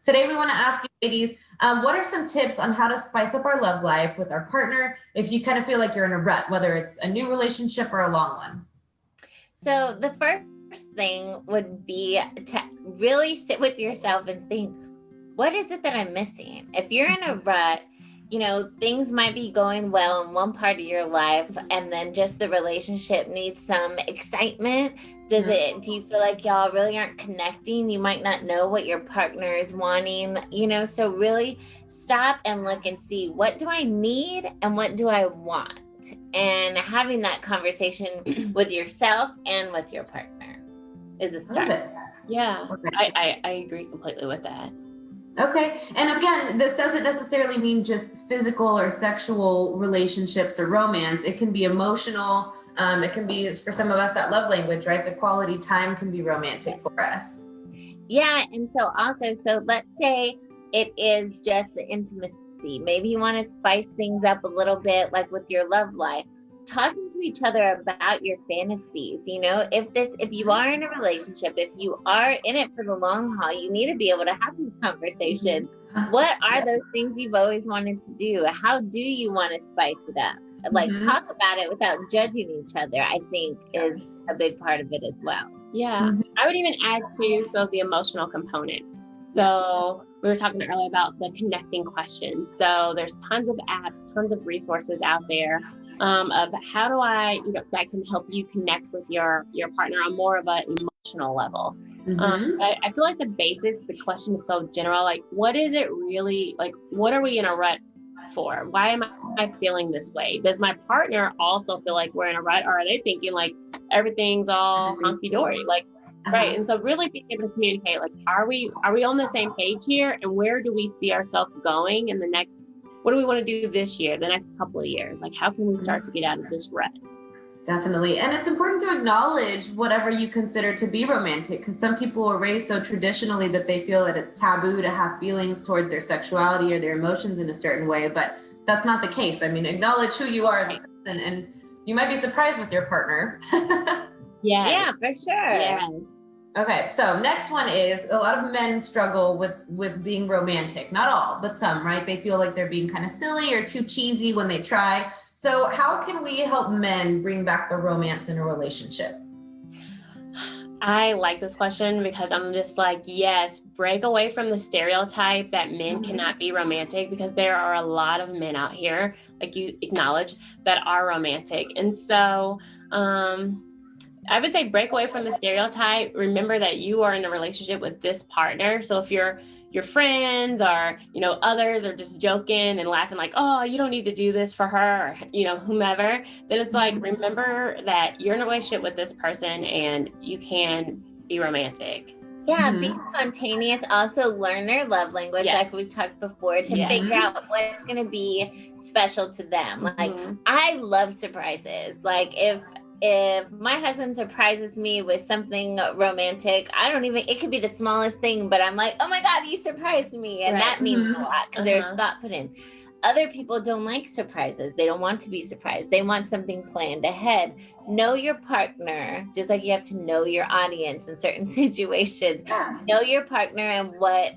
Today, we want to ask you, ladies, what are some tips on how to spice up our love life with our partner if you kind of feel like you're in a rut, whether it's a new relationship or a long one? So the first thing would be to really sit with yourself and think, what is it that I'm missing? If you're in a rut, things might be going well in one part of your life, and then just the relationship needs some excitement. Do you feel like y'all really aren't connecting? You might not know what your partner is wanting, so really stop and look and see, what do I need and what do I want? And having that conversation with yourself and with your partner is a start. Yeah, I agree completely with that. Okay. And again, this doesn't necessarily mean just physical or sexual relationships or romance. It can be emotional. It can be, for some of us, that love language, right? The quality time can be romantic for us. Yeah. And so let's say it is just the intimacy. Maybe you want to spice things up a little bit, like with your love life. Talking to each other about your fantasies. If you are in a relationship, if you are in it for the long haul, you need to be able to have this conversation. What are those things you've always wanted to do? How do you want to spice it up? Like, talk about it without judging each other, I think is a big part of it as well. Yeah. I would even add to, the emotional component. So we were talking earlier about the connecting questions. So there's tons of apps, tons of resources out there of how do I, that can help you connect with your partner on more of an emotional level. I feel like the question is so general. Like, what is it really, like, what are we in a rut for? Why am I feeling this way? Does my partner also feel like we're in a rut, or are they thinking like everything's all hunky-dory? Like, right. And so really being able to communicate, like, are we on the same page here? And where do we see ourselves going in the next, what do we want to do this year, the next couple of years? Like, how can we start to get out of this rut? Definitely. And it's important to acknowledge whatever you consider to be romantic, because some people are raised so traditionally that they feel that it's taboo to have feelings towards their sexuality or their emotions in a certain way. But that's not the case. I mean, acknowledge who you are as a person, and you might be surprised with your partner. Yeah, for sure. Yes. Okay, so next one is, a lot of men struggle with being romantic. Not all, but some, right? They feel like they're being kind of silly or too cheesy when they try. So how can we help men bring back the romance in a relationship? I like this question because I'm just like, yes, break away from the stereotype that men cannot be romantic, because there are a lot of men out here, like you acknowledge, that are romantic. And so I would say break away from the stereotype. Remember that you are in a relationship with this partner. So if your friends or, others are just joking and laughing like, oh, you don't need to do this for her, or, whomever, then it's like, remember that you're in a relationship with this person and you can be romantic. Yeah, be spontaneous. Also learn their love language, like we talked before, to figure out what's going to be special to them. Like, I love surprises. Like, if my husband surprises me with something romantic, it could be the smallest thing, but I'm like, oh my God, you surprised me. And that means a lot, because there's thought put in. Other people don't like surprises. They don't want to be surprised. They want something planned ahead. Know your partner, just like you have to know your audience in certain situations. Know your partner and what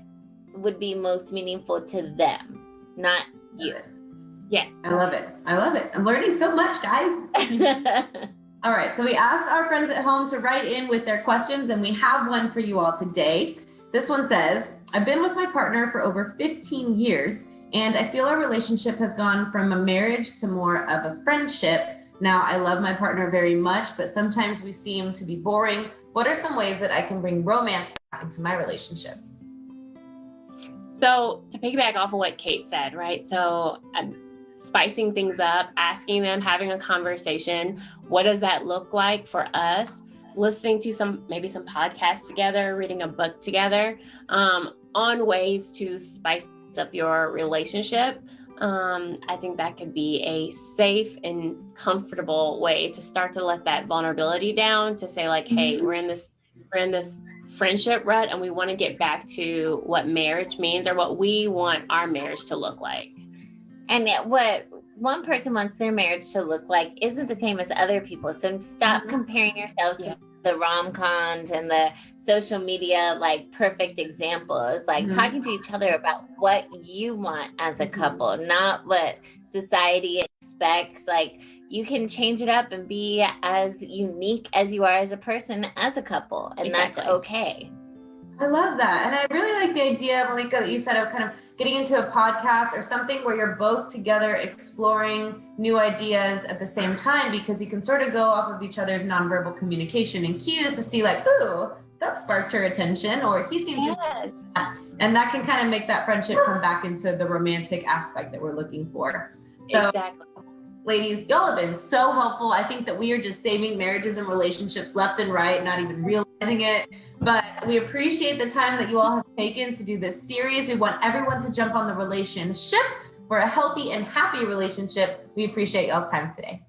would be most meaningful to them, not you. Yes. I love it. I'm learning so much, guys. All right, so we asked our friends at home to write in with their questions, and we have one for you all today. This one says, I've been with my partner for over 15 years, and I feel our relationship has gone from a marriage to more of a friendship. Now, I love my partner very much, but sometimes we seem to be boring. What are some ways that I can bring romance back into my relationship? So to piggyback off of what Kate said, right? So spicing things up, asking them, having a conversation. What does that look like for us? Listening to maybe some podcasts together, reading a book together, on ways to spice up your relationship. I think that could be a safe and comfortable way to start to let that vulnerability down, to say like, hey, we're in this friendship rut, and we want to get back to what marriage means, or what we want our marriage to look like. And what one person wants their marriage to look like isn't the same as other people. So stop comparing yourselves to the rom-coms and the social media like perfect examples, like talking to each other about what you want as a couple, not what society expects. Like you can change it up and be as unique as you are as a person, as a couple, and that's okay. I love that. And I really like the idea, Malika, that you said of kind of getting into a podcast or something where you're both together exploring new ideas at the same time, because you can sort of go off of each other's nonverbal communication and cues to see like, ooh, that sparked her attention, or he seems to, and that can kind of make that friendship come back into the romantic aspect that we're looking for. So, ladies, y'all have been so helpful. I think that we are just saving marriages and relationships left and right, not even realizing it. But we appreciate the time that you all have taken to do this series. We want everyone to jump on the relationship for a healthy and happy relationship. We appreciate y'all's time today.